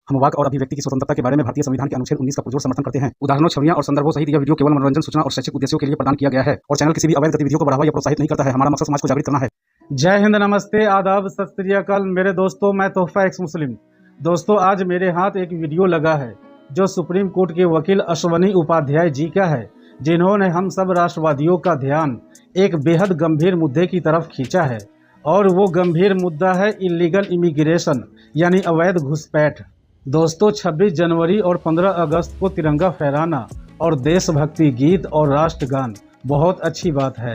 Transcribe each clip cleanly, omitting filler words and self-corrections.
हम वाक और अभिव्यक्ति की स्वतंत्रता के बारे में भारतीय संविधान के अनुच्छेद 19 का पुरजोर समर्थन करते हैं। उदाहरणों, छवियां और संदर्भों सहित यह वीडियो केवल मनोरंजन, सूचना और शैक्षिक उद्देश्यों के लिए प्रदान किया गया है और चैनल किसी भी अवैध गतिविधियों को बढ़ावा या प्रोत्साहित नहीं करता है। हमारा मकसद समाज को जागृत करना है। जय हिंद, नमस्ते, आदाब, सत श्री अकाल मेरे दोस्तों। मैं तोहफा एक्स मुस्लिम। दोस्तों, आज मेरे हाथ एक वीडियो लगा है जो सुप्रीम कोर्ट के वकील अश्वनी उपाध्याय जी का है, जिन्होंने हम सब राष्ट्रवादियों का ध्यान एक बेहद गंभीर मुद्दे की तरफ खींचा है और वो गंभीर मुद्दा है इलीगल इमिग्रेशन यानी अवैध घुसपैठ। दोस्तों, 26 जनवरी और 15 अगस्त को तिरंगा फहराना और देशभक्ति गीत और राष्ट्रगान बहुत अच्छी बात है,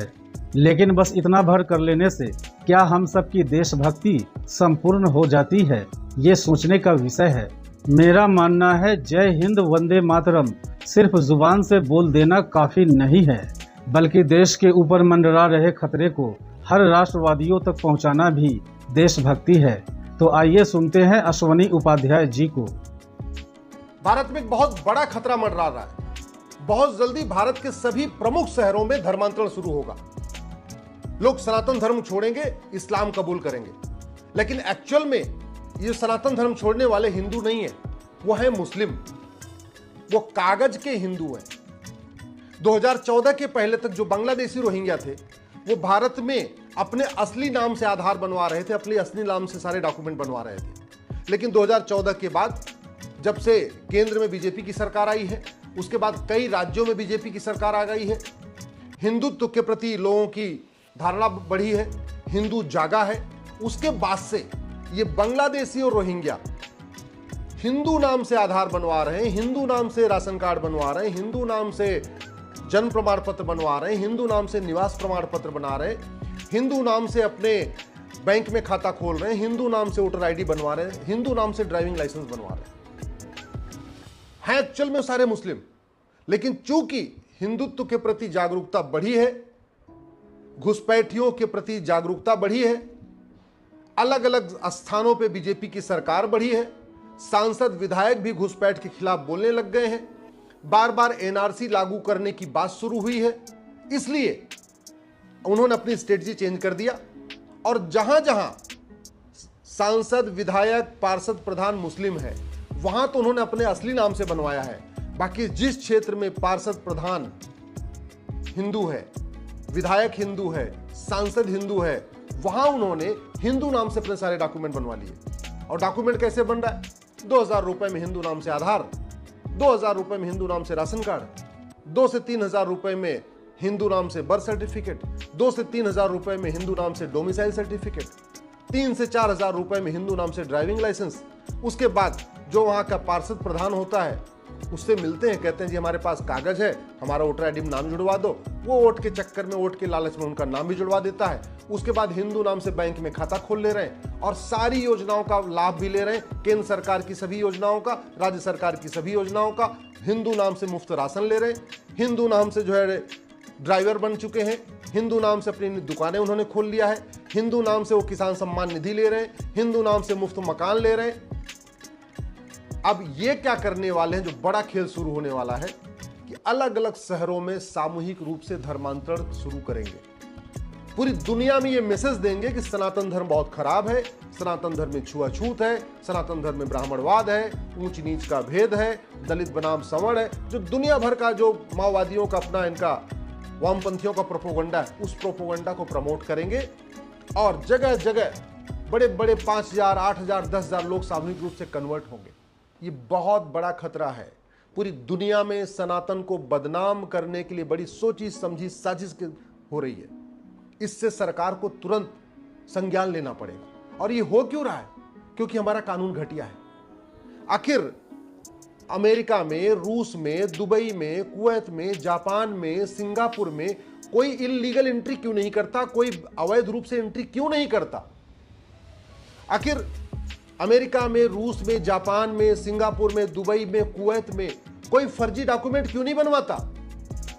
लेकिन बस इतना भर कर लेने से क्या हम सब की देशभक्ति संपूर्ण हो जाती है, ये सोचने का विषय है। मेरा मानना है जय हिंद वंदे मातरम सिर्फ जुबान से बोल देना काफी नहीं है, बल्कि देश के ऊपर मंडरा रहे खतरे को हर राष्ट्रवादियों तक पहुंचाना भी देशभक्ति है। तो आइए सुनते हैं अश्वनी उपाध्याय जी को। भारत में एक बहुत बड़ा खतरा मंडरा रहा है। बहुत जल्दी भारत के सभी प्रमुख शहरों में धर्मांतरण शुरू होगा। लोग सनातन धर्म छोड़ेंगे, इस्लाम कबूल करेंगे, लेकिन एक्चुअल में ये सनातन धर्म छोड़ने वाले हिंदू नहीं है, वो है मुस्लिम। वो कागज के हिंदू हैं। 2014 के पहले तक जो बांग्लादेशी रोहिंग्या थे वो भारत में अपने असली नाम से आधार बनवा रहे थे, अपने असली नाम से सारे डॉक्यूमेंट बनवा रहे थे। लेकिन 2014 के बाद जब से केंद्र में बीजेपी की सरकार आई है, उसके बाद कई राज्यों में बीजेपी की सरकार आ गई है, हिंदुत्व के प्रति लोगों की धारणा बढ़ी है, हिंदू जागा है। उसके बाद से ये बांग्लादेशी और रोहिंग्या हिंदू नाम से आधार बनवा रहे हैं, हिंदू नाम से राशन कार्ड बनवा रहे हैं, हिंदू नाम से जन्म प्रमाण पत्र बनवा रहे हैं, हिंदू नाम से निवास प्रमाण पत्र बना रहे हैं, हिंदू नाम से अपने बैंक में खाता खोल रहे हैं, हिंदू नाम से वोटर आईडी बनवा रहे हैं, हिंदू नाम से ड्राइविंग लाइसेंस बनवा रहे हैं। एक्चुअल में सारे मुस्लिम, लेकिन चूंकि हिंदुत्व के प्रति जागरूकता बढ़ी है, घुसपैठियों के प्रति जागरूकता बढ़ी है, अलग अलग स्थानों पे बीजेपी की सरकार बढ़ी है, सांसद विधायक भी घुसपैठ के खिलाफ बोलने लग गए हैं, बार बार एनआरसी लागू करने की बात शुरू हुई है, इसलिए उन्होंने अपनी स्ट्रेटजी चेंज कर दिया और जहां जहां सांसद विधायक पार्षद प्रधान मुस्लिम है वहां तो उन्होंने अपने असली नाम से बनवाया है। बाकी जिस क्षेत्र में पार्षद प्रधान हिंदू है, विधायक हिंदू है, सांसद हिंदू है, वहां उन्होंने हिंदू नाम से अपने सारे डॉक्यूमेंट बनवा लिए। और डॉक्यूमेंट कैसे बन रहा है? 2000 रुपए में हिंदू नाम से आधार, 2000 रुपए में हिंदू नाम से राशन कार्ड, 2 से 3000 रुपए में हिंदू नाम से बर्थ सर्टिफिकेट, 2 से 3000 रुपए में हिंदू नाम से डोमिसाइल सर्टिफिकेट, 3 से 4000 रुपए में हिंदू नाम से ड्राइविंग लाइसेंस। उसके बाद जो वहां का पार्षद प्रधान होता है उससे मिलते हैं, कहते हैं जी हमारे पास कागज है, हमारा वोटर आईडी में नाम जुड़वा दो। वो वोट के चक्कर में, वोट के लालच में उनका नाम भी जुड़वा देता है। उसके बाद हिंदू नाम से बैंक में खाता खोल ले रहे हैं और सारी योजनाओं का लाभ भी ले रहे हैं, केंद्र सरकार की सभी योजनाओं का, राज्य सरकार की सभी योजनाओं का। हिंदू नाम से मुफ्त राशन ले रहे हैं, हिंदू नाम से जो है ड्राइवर बन चुके हैं, हिंदू नाम से अपनी दुकानें उन्होंने खोल लिया है, हिंदू नाम से वो किसान सम्मान निधि ले रहे हैं, हिंदू नाम से मुफ्त मकान ले रहे हैं। अब ये क्या करने वाले हैं, जो बड़ा खेल शुरू होने वाला है कि अलग अलग शहरों में सामूहिक रूप से धर्मांतरण शुरू करेंगे। पूरी दुनिया में ये मैसेज देंगे कि सनातन धर्म बहुत खराब है, सनातन धर्म में छुआछूत है, सनातन धर्म में ब्राह्मणवाद है, ऊंच नीच का भेद है, दलित बनाम सवर्ण है। जो दुनिया भर का जो माओवादियों का अपना, इनका वामपंथियों का प्रोपोगंडा है, उस प्रोपोगंडा को प्रमोट करेंगे और जगह जगह बड़े बड़े 5000, 8000, 10000 लोग सामूहिक रूप से कन्वर्ट होंगे। ये बहुत बड़ा खतरा है। पूरी दुनिया में सनातन को बदनाम करने के लिए बड़ी सोची समझी साजिश हो रही है। इससे सरकार को तुरंत संज्ञान लेना पड़ेगा। और ये हो क्यों रहा है? क्योंकि हमारा कानून घटिया है। आखिर अमेरिका में, रूस में, दुबई में, कुवैत में, जापान में, सिंगापुर में कोई इल्लीगल एंट्री क्यों नहीं करता? कोई अवैध रूप से एंट्री क्यों नहीं करता? आखिर अमेरिका में, रूस में, जापान में, सिंगापुर में, दुबई में, कुवैत में कोई फर्जी डॉक्यूमेंट क्यों नहीं बनवाता?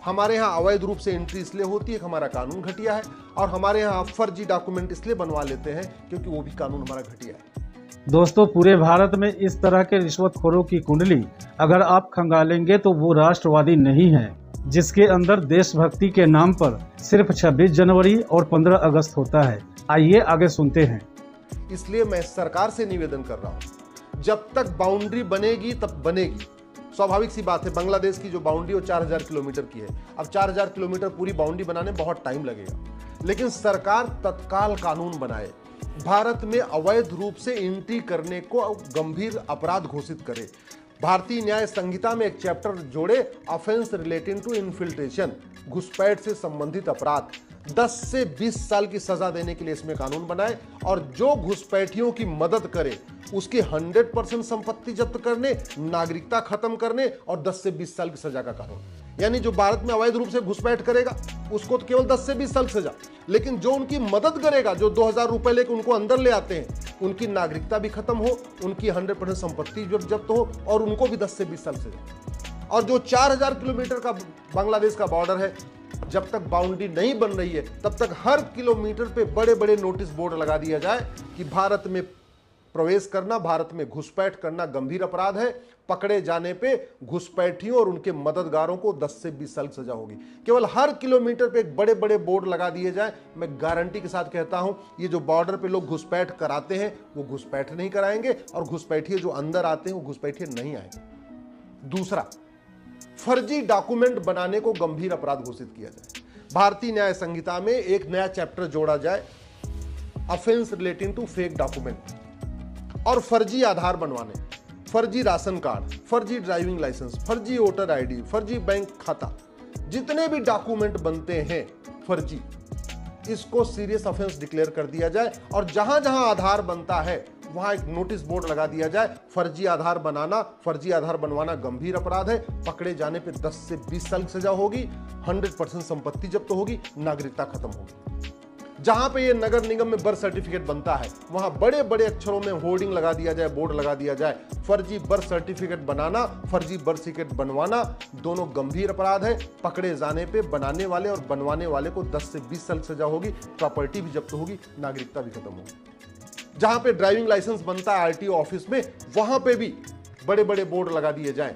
हमारे यहाँ अवैध रूप से एंट्री इसलिए होती है कि हमारा कानून घटिया है, और हमारे यहाँ फर्जी डॉक्यूमेंट इसलिए बनवा लेते हैं क्योंकि वो भी कानून हमारा घटिया है। दोस्तों, पूरे भारत में इस तरह के रिश्वतखोरों की कुंडली अगर आप खंगालेंगे तो वो राष्ट्रवादी नहीं है, जिसके अंदर देशभक्ति के नाम पर सिर्फ 26 जनवरी और 15 अगस्त होता है। आइए आगे सुनते हैं। इसलिए मैं सरकार से निवेदन कर रहा हूं जब तक बाउंड्री बनेगी तब बनेगी। स्वाभाविक सी बात है, बांग्लादेश की जो बाउंड्री वो 4000 किलोमीटर की है। अब 4000 किलोमीटर पूरी बाउंड्री बनाने में बहुत टाइम लगेगा, लेकिन सरकार तत्काल कानून बनाए, भारत में अवैध रूप से एंट्री करने को गंभीर अपराध घोषित करे, भारतीय न्याय संहिता में एक चैप्टर जोड़े, ऑफेंस रिलेटिंग टू इन्फिल्ट्रेशन, घुसपैठ से संबंधित अपराध, 10 से 20 साल की सजा देने के लिए इसमें कानून बनाए, और जो घुसपैठियों की मदद करे उसकी 100% संपत्ति जब्त करने, नागरिकता खत्म करने और 10 से 20 साल की सजा का कानून। यानी जो भारत में अवैध रूप से घुसपैठ करेगा उसको तो केवल 10 से 20 साल की सजा, लेकिन जो उनकी मदद करेगा, जो 2000 रुपए लेकर उनको अंदर ले आते हैं, उनकी नागरिकता भी खत्म हो, उनकी 100% संपत्ति जब्त हो और उनको भी 10 से 20 साल सजा। और जो 4000 किलोमीटर का बांग्लादेश का बॉर्डर है, जब तक बाउंड्री नहीं बन रही है तब तक हर किलोमीटर पे बड़े बड़े नोटिस बोर्ड लगा दिया जाए कि भारत में प्रवेश करना, भारत में घुसपैठ करना गंभीर अपराध है, पकड़े जाने पे घुसपैठियों और उनके मददगारों को 10 से 20 साल की सजा होगी। केवल हर किलोमीटर पे एक बड़े बड़े बोर्ड लगा दिए जाए। मैं गारंटी के साथ कहता हूं, ये जो बॉर्डर पे लोग घुसपैठ कराते हैं वो घुसपैठ नहीं कराएंगे, और घुसपैठिए जो अंदर आते हैं वो घुसपैठिए नहीं आएंगे। दूसरा, फर्जी डॉक्यूमेंट बनाने को गंभीर अपराध घोषित किया जाए। भारतीय न्याय संहिता में एक नया चैप्टर जोड़ा जाए, offence relating to fake document, और फर्जी आधार बनवाने, फर्जी राशन कार्ड, फर्जी ड्राइविंग लाइसेंस, फर्जी वोटर आईडी, फर्जी बैंक खाता, जितने भी डॉक्यूमेंट बनते हैं फर्जी, इसको सीरियस ऑफेंस डिक्लेयर कर दिया जाए, और जहां जहां आधार बनता है वहां एक नोटिस बोर्ड लगा दिया जाए, फर्जी आधार बनाना, फर्जी आधार बनवाना गंभीर अपराध है, पकड़े जाने पे 10 से 20 साल की सजा होगी, 100% संपत्ति जब्त होगी, नागरिकता खत्म होगी। जहां पे ये नगर निगम में बर्थ सर्टिफिकेट बनता है वहां बड़े बड़े अक्षरों में होर्डिंग लगा दिया जाए, बोर्ड लगा दिया जाए, फर्जी बर्थ सर्टिफिकेट बनाना, फर्जी बर्थ सर्टिफिकेट बनवाना दोनों गंभीर अपराध है, पकड़े जाने पे बनाने वाले और बनवाने वाले को 10 से 20 साल की सजा होगी, प्रॉपर्टी भी जब्त होगी, नागरिकता भी खत्म होगी। जहां पे ड्राइविंग लाइसेंस बनता है आरटीओ ऑफिस में, वहां पे भी बड़े बड़े बोर्ड लगा दिए जाएं,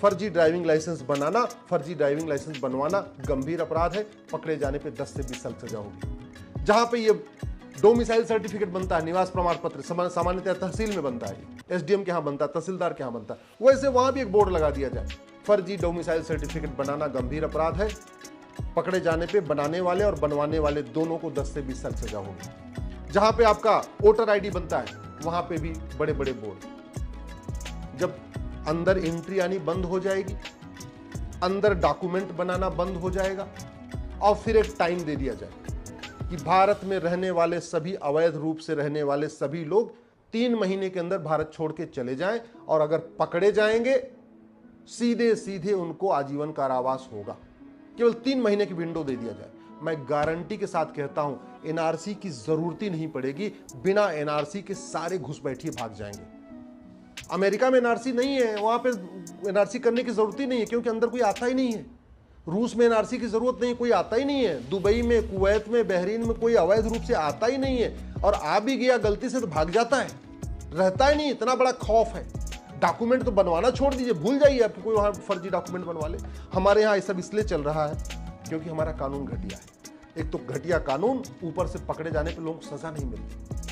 फर्जी ड्राइविंग लाइसेंस बनाना, फर्जी ड्राइविंग लाइसेंस बनवाना गंभीर अपराध है, पकड़े जाने पे 10 से 20 साल सजा होगी। जहां पे ये डोमिसाइल सर्टिफिकेट बनता है, निवास प्रमाण पत्र सामान्यतः तहसील में बनता है, एसडीएम के यहां बनता है, तहसीलदार के यहां बनता है, वैसे वहां भी एक बोर्ड लगा दिया जाए, फर्जी डोमिसाइल सर्टिफिकेट बनाना गंभीर अपराध है, पकड़े जाने पे बनाने वाले और बनवाने वाले दोनों को 10 से 20 साल सजा होगी। जहां पे आपका वोटर आईडी बनता है वहां पे भी बड़े बड़े बोर्ड। जब अंदर एंट्री आनी बंद हो जाएगी, अंदर डॉक्यूमेंट बनाना बंद हो जाएगा, और फिर एक टाइम दे दिया जाए कि भारत में रहने वाले सभी, अवैध रूप से रहने वाले सभी लोग 3 महीने के अंदर भारत छोड़ के चले जाएं, और अगर पकड़े जाएंगे सीधे सीधे उनको आजीवन कारावास होगा। केवल 3 महीने की विंडो दे दिया जाए। मैं गारंटी के साथ कहता हूं एनआरसी की जरूरत ही नहीं पड़ेगी, बिना एनआरसी के सारे घुसपैठिए भाग जाएंगे। अमेरिका में एनआरसी नहीं है, वहां पे एनआरसी करने की जरूरत ही नहीं है, क्योंकि अंदर कोई आता ही नहीं है। रूस में एनआरसी की जरूरत नहीं, कोई आता ही नहीं है। दुबई में, कुवैत में, बहरीन में कोई अवैध रूप से आता ही नहीं है, और आ भी गया गलती से तो भाग जाता है, रहता ही नहीं। इतना बड़ा खौफ है। डॉक्यूमेंट तो बनवाना छोड़ दीजिए, भूल जाइए आपको कोई वहां फर्जी डॉक्यूमेंट बनवा ले। हमारे यहाँ ये सब इसलिए चल रहा है क्योंकि हमारा कानून घटिया है। एक तो घटिया कानून, ऊपर से पकड़े जाने पे लोगों को सजा नहीं मिलती।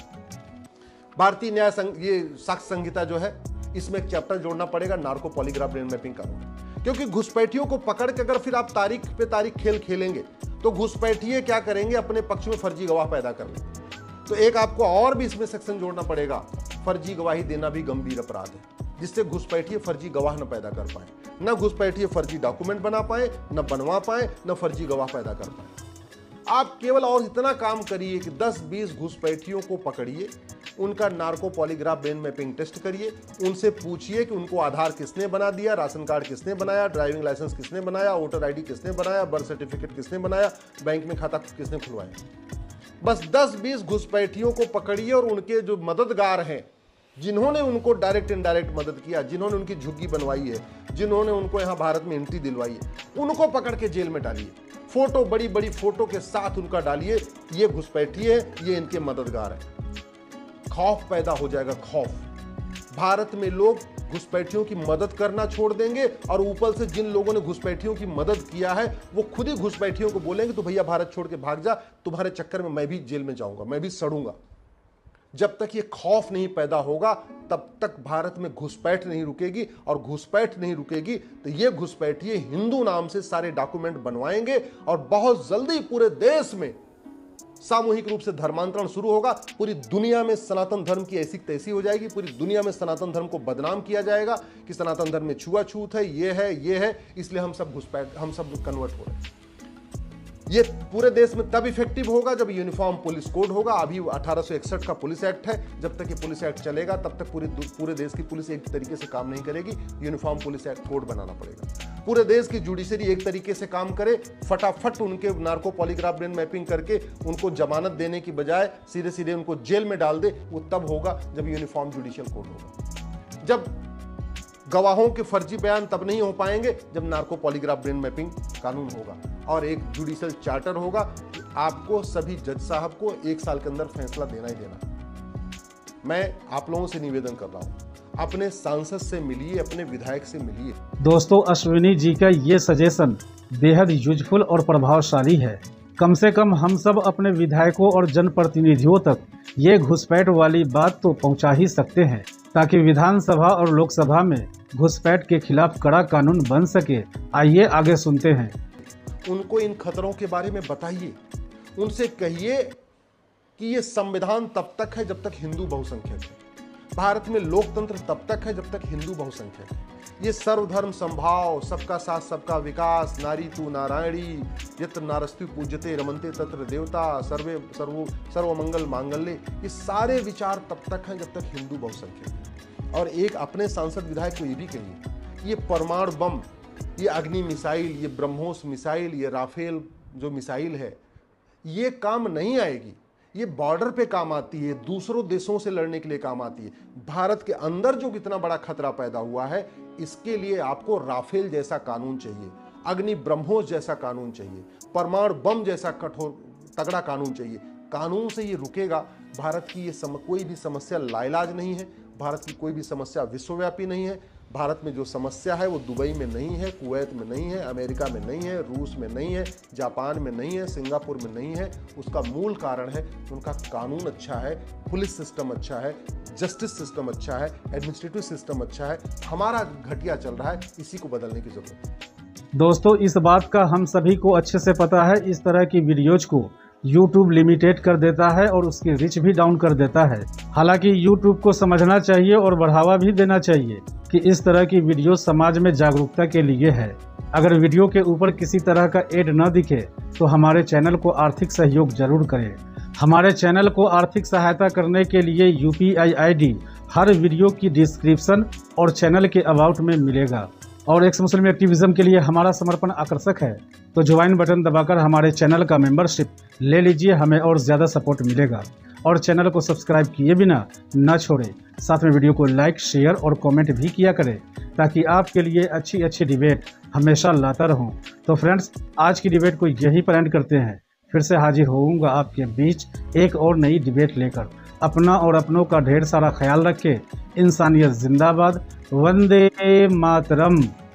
भारतीय न्याय ये साक्ष्य संहिता जो है, इसमें एक चैप्टर जोड़ना पड़ेगा, नार्को पॉलीग्राफ ब्रेन मैपिंग कानून। क्योंकि घुसपैठियों को पकड़ के अगर फिर आप तारीख पे तारीख खेल खेलेंगे तो घुसपैठिए क्या करेंगे, अपने पक्ष में फर्जी गवाह पैदा कर लेंगे। तो एक आपको और भी इसमें सेक्शन जोड़ना पड़ेगा, फर्जी गवाही देना भी गंभीर अपराध है, जिससे घुसपैठिए फर्जी गवाह न पैदा कर पाए, न घुसपैठिए फर्जी डॉक्यूमेंट बना पाए, न बनवा पाए, न फर्जी गवाह पैदा कर पाए। आप केवल और इतना काम करिए कि 10-20 घुसपैठियों को पकड़िए, उनका narco polygraph brain mapping test करिए, उनसे पूछिए कि उनको आधार किसने बना दिया, राशन कार्ड किसने बनाया, ड्राइविंग लाइसेंस किसने बनाया, वोटर आईडी किसने बनाया, बर्थ सर्टिफिकेट किसने बनाया, बैंक में खाता किसने खुलवाया। बस 10-20 घुसपैठियों को पकड़िए, और उनके जो मददगार हैं, जिन्होंने उनको डायरेक्ट इनडायरेक्ट मदद किया, जिन्होंने उनकी झुग्गी बनवाई है, जिन्होंने उनको यहाँ भारत में एंट्री दिलवाई है, उनको पकड़ के जेल में डालिए। फोटो, बड़ी बड़ी फोटो के साथ उनका डालिए, ये घुसपैठिए, ये इनके मददगार है। खौफ पैदा हो जाएगा, खौफ। भारत में लोग घुसपैठियों की मदद करना छोड़ देंगे, और ऊपर से जिन लोगों ने घुसपैठियों की मदद किया है वो खुद ही घुसपैठियों को बोलेंगे तो भैया भारत छोड़ के भाग जा, तुम्हारे चक्कर में मैं भी जेल में जाऊंगा, मैं भी सड़ूंगा। जब तक ये खौफ नहीं पैदा होगा तब तक भारत में घुसपैठ नहीं रुकेगी, और घुसपैठ नहीं रुकेगी तो ये घुसपैठिए हिंदू नाम से सारे डॉक्यूमेंट बनवाएंगे और बहुत जल्दी पूरे देश में सामूहिक रूप से धर्मांतरण शुरू होगा। पूरी दुनिया में सनातन धर्म की ऐसी तैसी हो जाएगी, पूरी दुनिया में सनातन धर्म को बदनाम किया जाएगा कि सनातन धर्म में छुआछूत है, ये है, इसलिए हम सब कन्वर्ट हो रहे हैं। ये पूरे देश में तब इफेक्टिव होगा जब यूनिफॉर्म पुलिस कोड होगा। अभी 1861 का पुलिस एक्ट है, जब तक ये पुलिस एक्ट चलेगा तब तक पूरे देश की पुलिस एक तरीके से काम नहीं करेगी। यूनिफॉर्म पुलिस एक्ट कोड बनाना पड़ेगा। पूरे देश की जुडिशरी एक तरीके से काम करे, फटाफट उनके नार्को पॉलीग्राफ ब्रेन मैपिंग करके उनको जमानत देने की बजाय सीधे सीधे उनको जेल में डाल दे। वो तब होगा जब यूनिफॉर्म जुडिशियल कोड होगा। जब गवाहों के फर्जी बयान तब नहीं हो पाएंगे जब नार्को पॉलीग्राफ ब्रेन मैपिंग कानून होगा और एक जुडिशियल चार्टर होगा कि आपको सभी जज साहब को 1 साल के अंदर फैसला देना ही देना। मैं आप लोगों से निवेदन कर रहा हूं, अपने सांसद से मिलिए, अपने विधायक से मिलिए। दोस्तों, अश्विनी जी का ये सजेशन बेहद यूजफुल और प्रभावशाली है। कम से कम हम सब अपने विधायकों और जनप्रतिनिधियों तक ये घुसपैठ वाली बात तो पहुंचा ही सकते हैं, ताकि विधानसभा और लोकसभा में घुसपैठ के खिलाफ कड़ा कानून बन सके। आइए आगे सुनते हैं। उनको इन खतरों के बारे में बताइए, उनसे कहिए कि ये संविधान तब तक है जब तक हिंदू बहुसंख्यक है। भारत में लोकतंत्र तब तक है जब तक हिंदू बहुसंख्यक है। ये सर्वधर्म संभाव, सबका साथ सबका विकास, नारी तू नारायणी, यत्र नारस्तु पूज्यते रमन्ते तत्र देवता, सर्वमंगल मांगल्ये, ये सारे विचार तब तक हैं जब तक हिंदू बहुसंख्यक है। और एक अपने सांसद विधायक को ये भी कहिए, ये परमाणु बम, ये अग्नि मिसाइल, ये ब्रह्मोस मिसाइल, ये राफेल जो मिसाइल है, ये काम नहीं आएगी। ये बॉर्डर पे काम आती है, दूसरों देशों से लड़ने के लिए काम आती है। भारत के अंदर जो कितना बड़ा खतरा पैदा हुआ है, इसके लिए आपको राफेल जैसा कानून चाहिए, अग्नि ब्रह्मोस जैसा कानून चाहिए, परमाणु बम जैसा कठोर तगड़ा कानून चाहिए। कानून से ये रुकेगा। भारत की ये कोई भी समस्या लाइलाज नहीं है, भारत की कोई भी समस्या विश्वव्यापी नहीं है। भारत में जो समस्या है वो दुबई में नहीं है, कुवैत में नहीं है, अमेरिका में नहीं है, रूस में नहीं है, जापान में नहीं है, सिंगापुर में नहीं है। उसका मूल कारण है उनका कानून अच्छा है, पुलिस सिस्टम अच्छा है, जस्टिस सिस्टम अच्छा है, एडमिनिस्ट्रेटिव सिस्टम अच्छा है। हमारा घटिया चल रहा है, इसी को बदलने की जरूरत है। दोस्तों, इस बात का हम सभी को अच्छे से पता है। इस तरह की वीडियोज को YouTube लिमिटेड कर देता है और उसकी रीच भी डाउन कर देता है। हालांकि YouTube को समझना चाहिए और बढ़ावा भी देना चाहिए कि इस तरह की वीडियो समाज में जागरूकता के लिए है। अगर वीडियो के ऊपर किसी तरह का एड न दिखे तो हमारे चैनल को आर्थिक सहयोग जरूर करें। हमारे चैनल को आर्थिक सहायता करने के लिए UPI ID हर वीडियो की डिस्क्रिप्शन और चैनल के अबाउट में मिलेगा। और एक्स मुस्लिम एक्टिविज्म के लिए हमारा समर्पण आकर्षक है, तो ज्वाइन बटन दबाकर हमारे चैनल का मेंबरशिप ले लीजिए, हमें और ज़्यादा सपोर्ट मिलेगा। और चैनल को सब्सक्राइब किए बिना न छोड़ें, साथ में वीडियो को लाइक, शेयर और कमेंट भी किया करें, ताकि आपके लिए अच्छी अच्छी डिबेट हमेशा लाता रहूं। तो फ्रेंड्स, आज की डिबेट को यहीं पर एंड करते हैं। फिर से हाजिर होऊंगा आपके बीच एक और नई डिबेट लेकर। अपना और अपनों का ढेर सारा ख्याल रखें। इंसानियत जिंदाबाद। वंदे मातरम।